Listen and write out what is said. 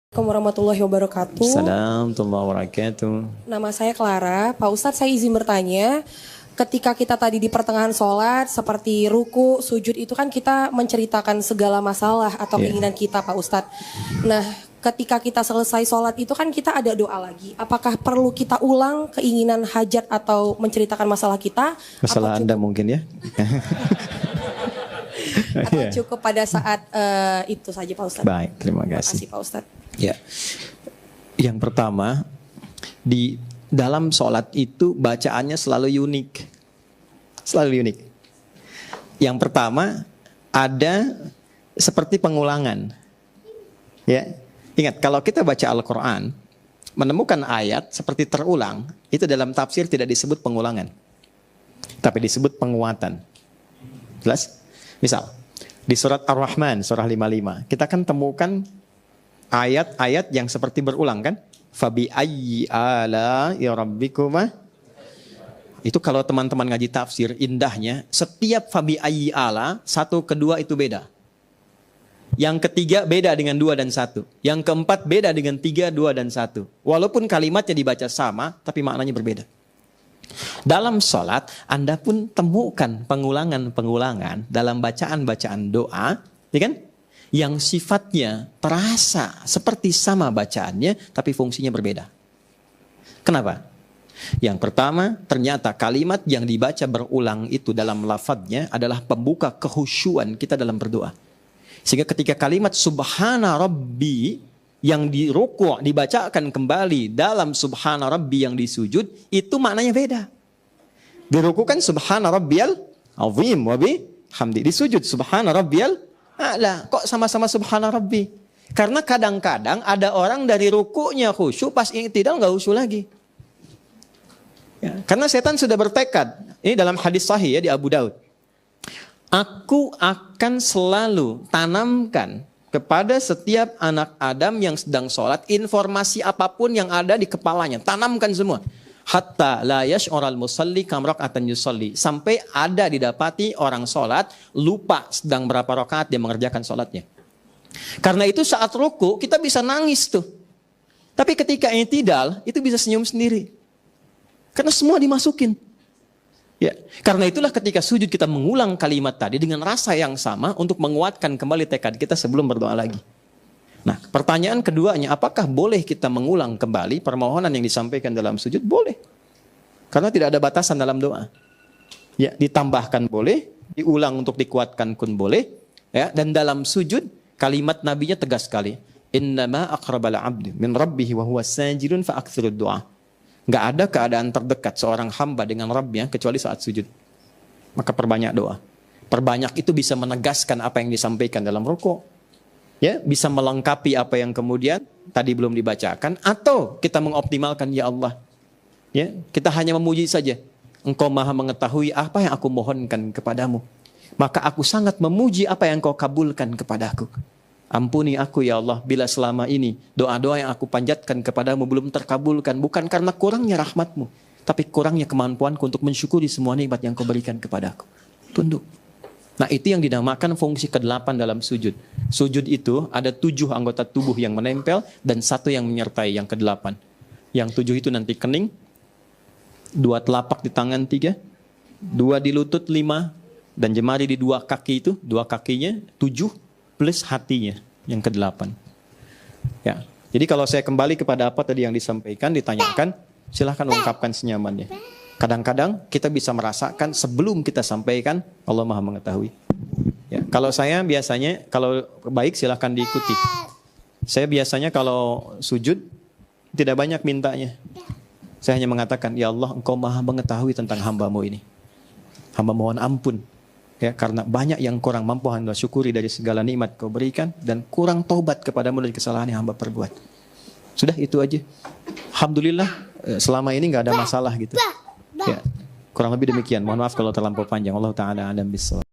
Assalamualaikum warahmatullahi wabarakatuh. Assalamualaikum warahmatullahi wabarakatuh. Nama saya Clara. Pak Ustadz, saya izin bertanya. Ketika kita tadi di pertengahan sholat, seperti ruku, sujud, itu kan kita menceritakan segala masalah atau keinginan kita, Pak Ustadz. Nah, ketika kita selesai sholat itu kan kita ada doa lagi. Apakah perlu kita ulang keinginan hajat atau menceritakan masalah kita? Masalah Anda mungkin ya? Atau cukup pada saat itu saja, Pak Ustadz? Baik, terima kasih. Terima kasih, Pak Ustadz. Ya, yang pertama di dalam sholat itu bacaannya selalu unik, selalu unik. Yang pertama ada seperti pengulangan. Ya, ingat kalau kita baca Al-Quran menemukan ayat seperti terulang, itu dalam tafsir tidak disebut pengulangan, tapi disebut penguatan. Jelas? Misal di surat Ar-Rahman surah 55 kita kan temukan ayat-ayat yang seperti berulang kan? Fabi ayyi ala ya rabbikuma. Itu kalau teman-teman ngaji tafsir, indahnya setiap fabi ayyi ala, satu kedua itu beda. Yang ketiga beda dengan dua dan satu. Yang keempat beda dengan tiga, dua dan satu. Walaupun kalimatnya dibaca sama, tapi maknanya berbeda. Dalam sholat, Anda pun temukan pengulangan-pengulangan dalam bacaan-bacaan doa, ya kan? Yang sifatnya terasa seperti sama bacaannya, tapi fungsinya berbeda. Kenapa? Yang pertama, ternyata kalimat yang dibaca berulang itu dalam lafadznya adalah pembuka kekhusyuan kita dalam berdoa. Sehingga ketika kalimat subhana rabbi yang di ruku' dibacakan kembali dalam subhana rabbi yang disujud, itu maknanya beda. Di ruku' kan subhana rabbiyal azim wa bihamdi. Di sujud subhana rabbiyal a'la. Kok sama-sama subhana rabbi? Karena kadang-kadang ada orang dari ruku'nya khusyuk, pas i'tidal nggak khusyuk lagi. Ya, karena setan sudah bertekad. Ini dalam hadis sahih ya di Abu Daud. Aku akan selalu tanamkan kepada setiap anak Adam yang sedang sholat informasi apapun yang ada di kepalanya. Tanamkan semua. Hatta la yash'ural musalli kam raka'atan yusalli. Sampai ada didapati orang sholat lupa sedang berapa rakaat dia mengerjakan sholatnya. Karena itu saat ruku kita bisa nangis tuh. Tapi ketika i'tidal itu bisa senyum sendiri. Karena semua dimasukin. Ya, karena itulah ketika sujud kita mengulang kalimat tadi dengan rasa yang sama untuk menguatkan kembali tekad kita sebelum berdoa lagi. Nah, pertanyaan keduanya, apakah boleh kita mengulang kembali permohonan yang disampaikan dalam sujud? Boleh. Karena tidak ada batasan dalam doa. Ya, ditambahkan boleh, diulang untuk dikuatkan pun boleh. Ya, dan dalam sujud kalimat nabinya tegas sekali. Innama aqrabal 'abdi min rabbih wa huwa sajidun fa aktsirud du'a. Enggak ada keadaan terdekat seorang hamba dengan Rabbnya kecuali saat sujud. Maka perbanyak doa. Perbanyak itu bisa menegaskan apa yang disampaikan dalam rukuk. Ya, bisa melengkapi apa yang kemudian tadi belum dibacakan, atau kita mengoptimalkan ya Allah. Ya, kita hanya memuji saja. Engkau Maha mengetahui apa yang aku mohonkan kepadamu. Maka aku sangat memuji apa yang Engkau kabulkan kepadaku. Ampuni aku ya Allah bila selama ini doa-doa yang aku panjatkan kepadamu belum terkabulkan, bukan karena kurangnya rahmatmu, tapi kurangnya kemampuanku untuk mensyukuri semua nikmat yang Kau berikan kepadaku. Tunduk. Nah, itu yang dinamakan fungsi ke-8 dalam sujud. Sujud itu ada 7 anggota tubuh yang menempel dan 1 yang menyertai, yang ke-8. Yang 7 itu nanti kening, 2 telapak di tangan 3, 2 di lutut 5, dan jemari di 2 kaki itu, 2 kakinya 7 plus hatinya yang ke-8. Ya. Jadi kalau saya kembali kepada apa tadi yang disampaikan, ditanyakan, silahkan ungkapkan senyamannya. Kadang-kadang kita bisa merasakan sebelum kita sampaikan, Allah Maha mengetahui. Ya, kalau saya biasanya, kalau baik silahkan diikuti. Saya biasanya kalau sujud, tidak banyak mintanya. Saya hanya mengatakan, ya Allah, Engkau Maha mengetahui tentang hamba-Mu ini. Hamba mohon ampun. Ya, karena banyak yang kurang mampu hamba syukuri dari segala nikmat Kau berikan, dan kurang taubat kepadamu dari kesalahan yang hamba perbuat. Sudah itu aja. Alhamdulillah, selama ini nggak ada masalah gitu. Ya, kurang lebih demikian. Mohon maaf kalau terlampau panjang. Allah Ta'ala alam bissawab.